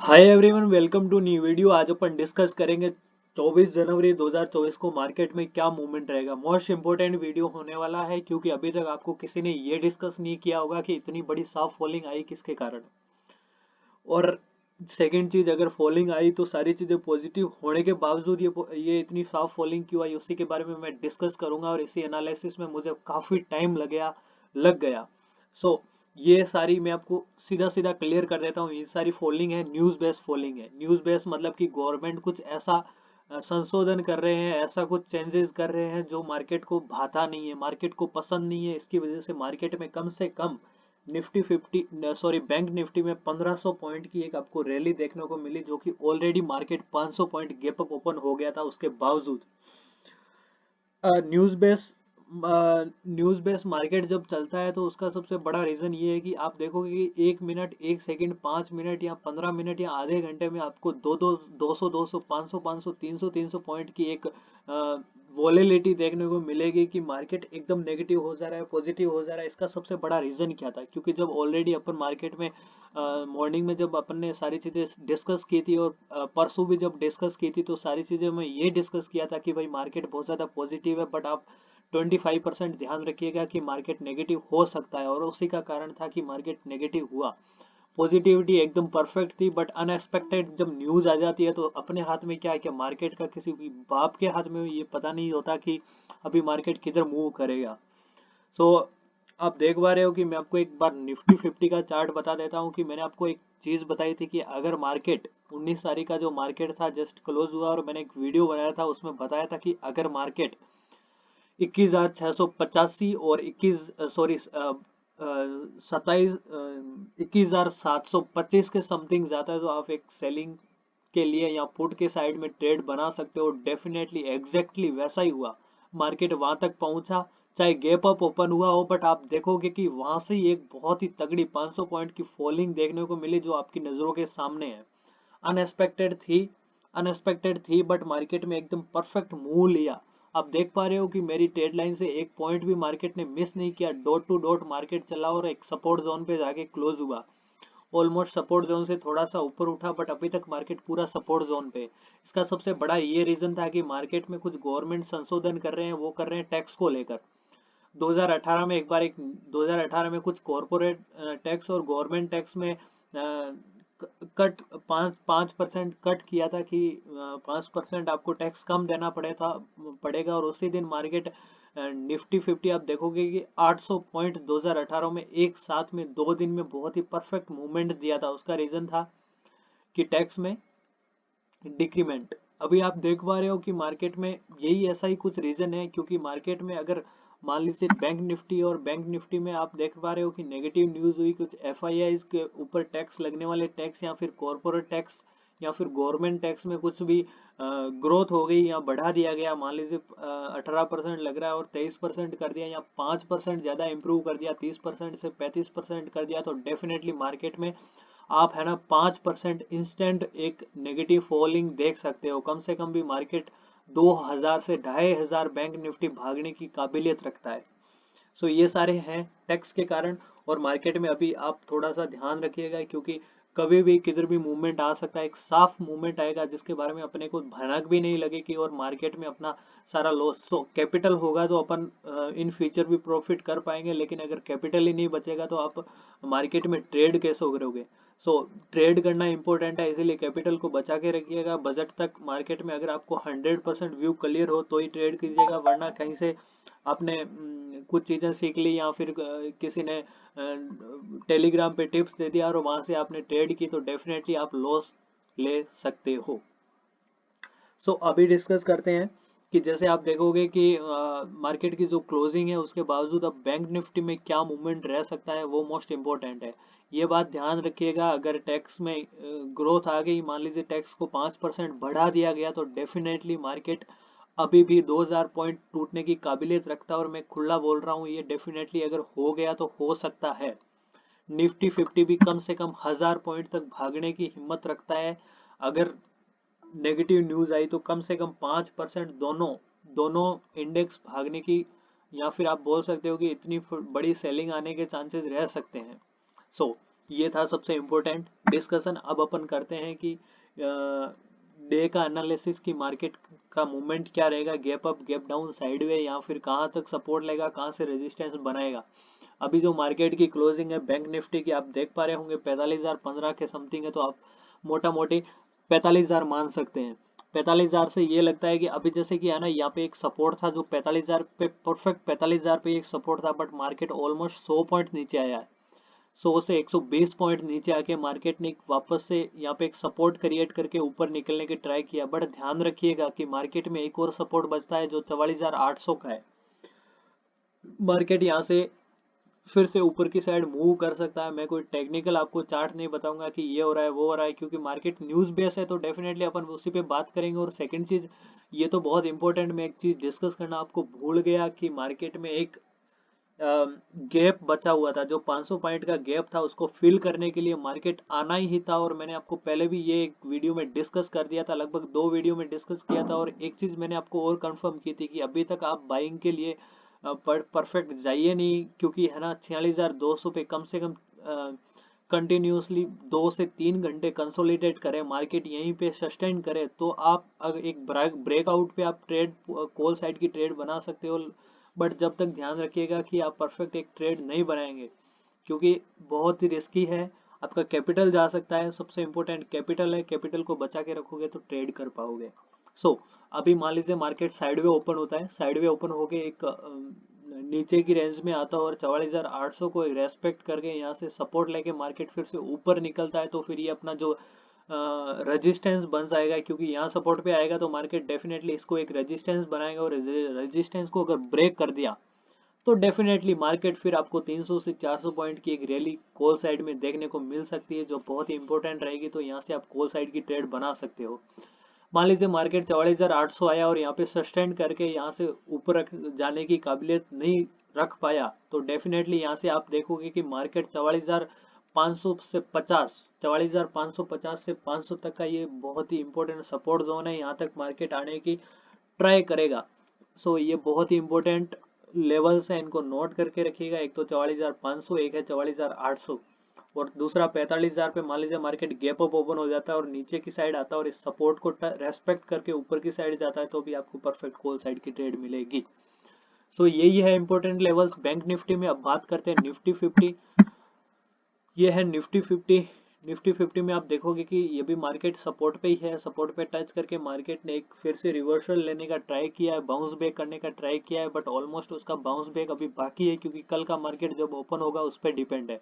Hi everyone, welcome to new video. आज अपन discuss करेंगे 24 जनवरी 2024 को मार्केट में क्या मूवमेंट रहेगा। मोस्ट इंपोर्टेंट वीडियो होने वाला है क्योंकि अभी तक आपको किसी ने ये डिस्कस नहीं किया होगा कि इतनी बड़ी साफ फॉलिंग आई किसके कारण। और सेकंड चीज, अगर फॉलिंग आई तो सारी चीजें पॉजिटिव होने के बावजूद ये इतनी साफ फॉलिंग क्यों आई उसी के बारे में मैं डिस्कस करूंगा। और इसी एनालिसिस में मुझे काफी टाइम लग गया। सो ये सारी मैं आपको सीधा सीधा क्लियर कर देता हूँ। ये सारी फॉलिंग है, न्यूज बेस्ड फॉलिंग है। न्यूज बेस्ड मतलब कि गवर्नमेंट कुछ ऐसा संशोधन कर रहे हैं, ऐसा कुछ चेंजेस कर रहे हैं जो मार्केट को भाता नहीं है, मार्केट को पसंद नहीं है। इसकी वजह से मार्केट में कम से कम निफ्टी 50 सॉरी बैंक निफ्टी में 1500 पॉइंट की एक आपको रैली देखने को मिली, जो कि already market 500 point gap up open हो गया था। उसके बावजूद news base news base market जब चलता है तो उसका सबसे बड़ा रीजन ये है कि आप देखोगे कि 1 मिनट, 1 सेकंड, 5 मिनट या 15 मिनट या आधे घंटे में आपको दो दो 200 200 500 500 300 300 पॉइंट की एक वोलेलिटी देखने को मिलेगी कि मार्केट एकदम नेगेटिव हो जा रहा है, पॉजिटिव हो जा रहा है। इसका सबसे बड़ा रीजन क्या था? क्योंकि जब ऑलरेडी अपन मार्केट में मॉर्निंग में जब अपन ने सारी चीजें डिस्कस की थी और परसों भी जब डिस्कस की थी, तो सारी चीजें में ये डिस्कस किया था कि भाई मार्केट बहुत ज्यादा पॉजिटिव है, बट आप 25% ध्यान रखिएगा कि मार्केट नेगेटिव हो सकता है। और उसी का कारण था कि मार्केट नेगेटिव हुआ। पॉजिटिविटी एकदम परफेक्ट थी, बट अनएक्सपेक्टेड जब न्यूज आ जाती है तो अपने हाथ में क्या है, क्या मार्केट का किसी भी बाप के हाथ में ये पता नहीं होता कि अभी मार्केट किधर मूव करेगा। सो आप देख पा रहे हो कि मैं आपको एक बार निफ्टी 50 का चार्ट बता देता हूँ कि मैंने आपको एक चीज बताई थी कि अगर मार्केट 19 तारीख का जो मार्केट था जस्ट क्लोज हुआ, और मैंने एक वीडियो बनाया था उसमें बताया था कि अगर मार्केट 21,685 और 21,725 के समथिंग जाता है तो आप एक सेलिंग के लिए या पुट के साइड में ट्रेड बना सकते हो। डेफिनेटली एग्जैक्टली वैसा ही हुआ। मार्केट वहां तक पहुंचा, चाहे गैप अप ओपन हुआ हो, बट आप देखोगे कि वहां से ही एक बहुत ही तगड़ी 500 पॉइंट की फॉलिंग देखने को मिली, जो आपकी नजरों के सामने है। अनएक्सपेक्टेड थी, बट मार्केट में एकदम परफेक्ट मूव लिया। आप देख पा रहे हो कि मेरी ट्रेड लाइन से एक पॉइंट भी मार्केट ने मिस नहीं किया। डॉट टू डॉट मार्केट चला और एक सपोर्ट जोन पे जाके क्लोज हुआ। ऑलमोस्ट सपोर्ट जोन से थोड़ा सा ऊपर उठा, बट अभी तक मार्केट पूरा सपोर्ट जोन पे। इसका सबसे बड़ा ये रीजन था कि मार्केट में कुछ गवर्नमेंट संशोधन कर रहे हैं, वो कर रहे हैं टैक्स को लेकर। 2018 में एक बार एक 2018 में कुछ कॉरपोरेट टैक्स और गवर्नमेंट टैक्स में कट 5% कट किया था कि 5% आपको टैक्स कम देना पड़ेगा। और उसी दिन मार्केट निफ्टी 50 आप देखोगे कि 800 पॉइंट 2018 में एक साथ में 2 दिन में बहुत ही परफेक्ट मूवमेंट दिया था। उसका रीजन था कि टैक्स में डिक्रीमेंट। अभी आप देख पा रहे हो कि मार्केट में यही ऐसा ही कुछ रीजन है, क्योंकि मार्केट में अगर मान लीजिए बैंक निफ्टी में आप देख पा रहे हो कि नेगेटिव न्यूज हुई, कुछ एफआईआई के ऊपर टैक्स लगने वाले टैक्स या फिर कॉर्पोरेट टैक्स या फिर गवर्नमेंट टैक्स में कुछ भी ग्रोथ हो गई या बढ़ा दिया गया। मान लीजिए 18% लग रहा है और 23% कर दिया, या 5% ज्यादा इंप्रूव कर दिया, 30% से 35% कर दिया, तो डेफिनेटली मार्केट में आप है ना 5% इंस्टेंट एक नेगेटिव फॉलिंग देख सकते हो। कम से कम भी मार्केट 2000 से 2500 बैंक निफ्टी भागने की काबिलियत रखता है। सो ये सारे हैं टैक्स के कारण। और मार्केट में अभी आप थोड़ा सा ध्यान रखिएगा, क्योंकि कभी भी किधर भी मूवमेंट आ सकता है। एक साफ मूवमेंट आएगा जिसके बारे में अपने को भनक भी नहीं लगेगी और मार्केट में अपना सारा लॉस। सो कैपिटल होगा तो अपन इन फ्यूचर भी प्रॉफिट कर पाएंगे, लेकिन अगर कैपिटल ही नहीं बचेगा तो आप मार्केट में ट्रेड कैसे करोगे? सो ट्रेड करना इंपॉर्टेंट है, इसीलिए कैपिटल को बचा के रखिएगा। बजट तक मार्केट में अगर आपको 100% व्यू क्लियर हो तो ही ट्रेड कीजिएगा, वरना कहीं से आपने कुछ चीजें सीख ली या फिर किसी ने टेलीग्राम पे टिप्स दे दिया और वहां से आपने ट्रेड की, तो डेफिनेटली आप लॉस ले सकते हो। सो अभी डिस्कस करते हैं कि जैसे आप देखोगे कि मार्केट की जो क्लोजिंग है उसके बावजूद अब बैंक निफ्टी में क्या मूवमेंट रह सकता है, वो मोस्ट इंपॉर्टेंट है। ये बात ध्यान रखिएगा, अगर टैक्स में ग्रोथ आ गई, मान लीजिए टैक्स को 5% बढ़ा दिया गया, तो डेफिनेटली मार्केट अभी भी 2000 पॉइंट टूटने की काबिलियत रखता है। और मैं खुला बोल रहा हूँ, ये डेफिनेटली अगर हो गया तो हो सकता है निफ्टी 50 भी कम से कम 1000 पॉइंट तक भागने की हिम्मत रखता है। अगर नेगेटिव न्यूज आई तो कम से कम 5% दोनों दोनों इंडेक्स भागने की, या फिर आप बोल सकते हो कि इतनी बड़ी सेलिंग आने के चांसेस रह सकते हैं। सो ये था सबसे इम्पोर्टेंट डिस्कशन। अब अपन करते हैं कि डे का एनालिसिस की मार्केट का मूवमेंट क्या रहेगा, gap up, gap down, sideway, या फिर कहाँ तक सपोर्ट लेगा, कहाँ से रेजिस्टेंस बनाएगा। अभी जो मार्केट की क्लोजिंग है बैंक निफ्टी की, आप देख पा रहे होंगे 45,015 के समथिंग है, तो आप मोटा मोटी 45,000 मान सकते हैं। 45,000 से ये लगता है कि अभी जैसे कि है ना, यहाँ पे एक सपोर्ट था जो 45,000 पे, परफेक्ट 45,000 पे एक सपोर्ट था, बट मार्केट ऑलमोस्ट 100 पॉइंट नीचे आया है। 100 से 120 पॉइंट नीचे आके मार्केट ने वापस से यहाँ पे एक सपोर्ट क्रिएट करके ऊपर निकलने की ट्राई किया, बट ध्यान रखिएगा कि मार्केट में एक और सपोर्ट बचता है जो 44,800 का है। मार्केट यहाँ से फिर से ऊपर की साइड मूव कर सकता है। मैं कोई टेक्निकल आपको चार्ट नहीं बताऊंगा कि ये हो रहा है वो हो रहा है, क्योंकि मार्केट न्यूज बेस है, तो डेफिनेटली अपन उसी पे बात करेंगे। और सेकंड चीज, ये तो बहुत इंपॉर्टेंट, मैं एक चीज डिस्कस करना आपको भूल गया कि मार्केट में एक गैप बचा हुआ था, जो 500 पॉइंट का गैप था, उसको फिल करने के लिए मार्केट आना ही था। और मैंने आपको पहले भी ये एक वीडियो में डिस्कस कर दिया था, लगभग 2 वीडियो में डिस्कस किया था। और एक चीज मैंने आपको और कंफर्म की थी कि अभी तक आप बाइंग के लिए परफेक्ट जाइए नहीं, क्योंकि है ना 46,200 पे कम से कम कंटिन्यूसली 2 से 3 घंटे कंसोलिडेट करे, मार्केट यहीं पे सस्टेन करे, तो आप अगर एक ब्रेकआउट पे आप ट्रेड कॉल साइड की ट्रेड बना सकते हो। बट जब तक ध्यान रखिएगा कि आप परफेक्ट एक ट्रेड नहीं बनाएंगे, क्योंकि बहुत ही रिस्की है, आपका कैपिटल जा सकता है। सबसे इंपॉर्टेंट कैपिटल है, कैपिटल को बचा के रखोगे तो ट्रेड कर पाओगे। अभी मान लीजिए मार्केट साइडवे ओपन होता है, साइडवे ओपन होके एक नीचे की रेंज में आता है और 44,800 को रेस्पेक्ट करके यहाँ से सपोर्ट लेके मार्केट फिर से ऊपर निकलता है, तो फिर ये अपना जो रेजिस्टेंस बन जाएगा, क्योंकि यहाँ सपोर्ट पे आएगा तो मार्केट डेफिनेटली इसको एक रेजिस्टेंस बनाएगा, और रेजिस्टेंस को अगर ब्रेक कर दिया तो डेफिनेटली मार्केट फिर आपको 300 से 400 पॉइंट की एक रैली कॉल साइड में देखने को मिल सकती है, जो बहुत ही इंपॉर्टेंट रहेगी। तो यहाँ से आप कॉल साइड की ट्रेड बना सकते हो। मान लीजिए मार्केट 44,800 आया और यहाँ पे सस्टेन करके यहाँ से ऊपर जाने की काबिलियत नहीं रख पाया, तो डेफिनेटली यहाँ से आप देखोगे कि मार्केट 44,500 से 50, 44,550 से 500 तक का ये बहुत ही इंपॉर्टेंट सपोर्ट जोन है, यहाँ तक मार्केट आने की ट्राई करेगा। ये बहुत ही इंपॉर्टेंट लेवल्स है, इनको नोट करके रखिएगा। एक तो 44,500, एक है 44,800, और दूसरा 45,000 पे मान लीजिए मार्केट गैप अप ओपन हो जाता है और नीचे की साइड आता है और इस सपोर्ट को रेस्पेक्ट करके ऊपर की साइड जाता है, तो भी आपको परफेक्ट कॉल साइड की ट्रेड मिलेगी। यही है इंपॉर्टेंट लेवल्स बैंक निफ्टी में। अब बात करते हैं निफ्टी 50। ये है निफ्टी 50। निफ्टी 50 में आप देखोगे कि ये भी मार्केट सपोर्ट पे ही है, सपोर्ट पे टच करके मार्केट ने एक फिर से रिवर्सल लेने का ट्राई किया है, बाउंस बैक करने का ट्राई किया है, बट ऑलमोस्ट उसका बाउंस बैक अभी बाकी है, क्योंकि कल का मार्केट जब ओपन होगा उस पर डिपेंड है।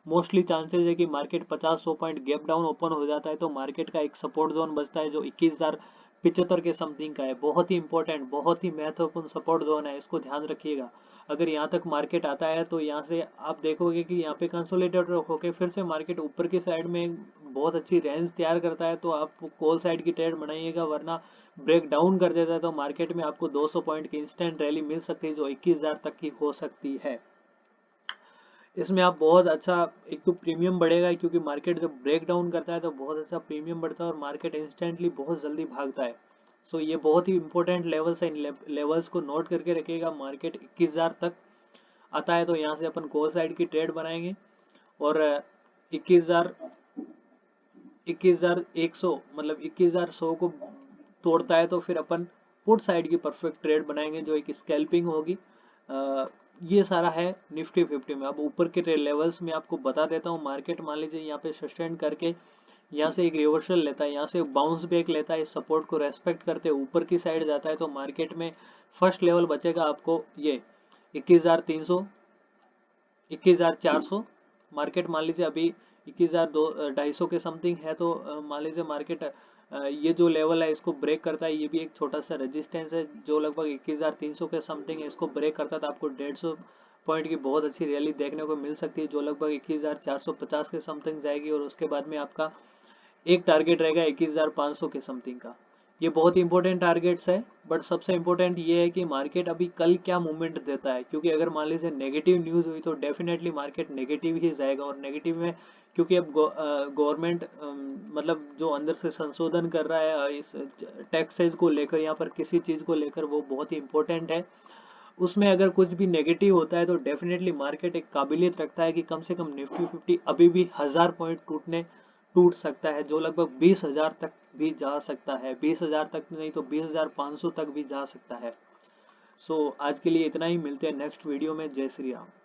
मोस्टली चांसेस है कि market 50-100 point gap down open हो जाता है, तो मार्केट का एक सपोर्ट जोन बचता है जो 21,075 के समथिंग का है। बहुत ही इंपॉर्टेंट, बहुत ही महत्वपूर्ण सपोर्ट जोन है, इसको ध्यान रखिएगा। अगर यहाँ तक मार्केट आता है तो यहाँ से आप देखोगे कि यहाँ पे कंसोलिडेट होके फिर से मार्केट ऊपर की साइड में बहुत अच्छी रेंज तैयार करता है, तो आप कॉल साइड की ट्रेड बनाइएगा। वरना ब्रेक डाउन कर देता है तो मार्केट में आपको 200 पॉइंट की इंस्टेंट रैली मिल सकती है, जो 21,000 तक की हो सकती है। इसमें आप बहुत अच्छा, एक तो प्रीमियम बढ़ेगा, क्योंकि मार्केट जब ब्रेक डाउन करता है तो बहुत अच्छा प्रीमियम बढ़ता है और मार्केट इंस्टेंटली बहुत जल्दी भागता है। ये बहुत ही इंपॉर्टेंट लेवल्स है, इन लेवल्स को नोट करके रखिएगा। मार्केट 21,000 तक आता है तो यहाँ से अपन कॉल साइड की ट्रेड बनाएंगे, और 21,000, 21,100, मतलब 21,100 को तोड़ता है तो फिर अपन पुट साइड की परफेक्ट ट्रेड बनाएंगे, जो एक स्कैल्पिंग होगी। ये सारा है निफ्टी 50 में। अब ऊपर के लेवल्स में आपको बता देता हूँ। मार्केट मान लीजिए यहाँ पे सस्टेन करके यहाँ से एक रिवर्सल लेता है, यहाँ से बाउंस बैक लेता है, इस सपोर्ट को रेस्पेक्ट करते ऊपर की साइड जाता है, तो मार्केट में फर्स्ट लेवल बचेगा आपको ये 21,300, 21,400। मार्केट मान लीजिए अभी 21,250 के समथिंग है, तो मान लीजिए मार्केट ये जो लेवल है इसको ब्रेक करता है, ये भी एक छोटा सा रेजिस्टेंस है जो लगभग 21,300 के समथिंग है। इसको ब्रेक करता है तो आपको 150 पॉइंट की बहुत अच्छी रैली देखने को मिल सकती है, जो लगभग 21,450 के समथिंग जाएगी। और उसके बाद में आपका एक टारगेट रहेगा 21,500 के समथिंग का। ये बहुत इंपॉर्टेंट टारगेट्स है, बट सबसे इंपॉर्टेंट ये है कि मार्केट अभी कल क्या मूवमेंट देता है, क्योंकि अगर मान लीजिए नेगेटिव न्यूज हुई तो डेफिनेटली मार्केट नेगेटिव ही जाएगा। और नेगेटिव में, क्योंकि अब गवर्नमेंट मतलब जो अंदर से संशोधन कर रहा है इस टैक्सेस को लेकर, यहाँ पर किसी चीज को लेकर, वो बहुत ही इंपॉर्टेंट है। उसमें अगर कुछ भी नेगेटिव होता है तो डेफिनेटली मार्केट एक काबिलियत रखता है कि कम से कम निफ्टी 50 अभी भी 1000 पॉइंट टूट सकता है, जो लगभग 20,000 तक भी जा सकता है, 20,000 तक नहीं तो 20,500 तक भी जा सकता है। सो आज के लिए इतना ही, मिलते हैं नेक्स्ट वीडियो में। जय श्री राम।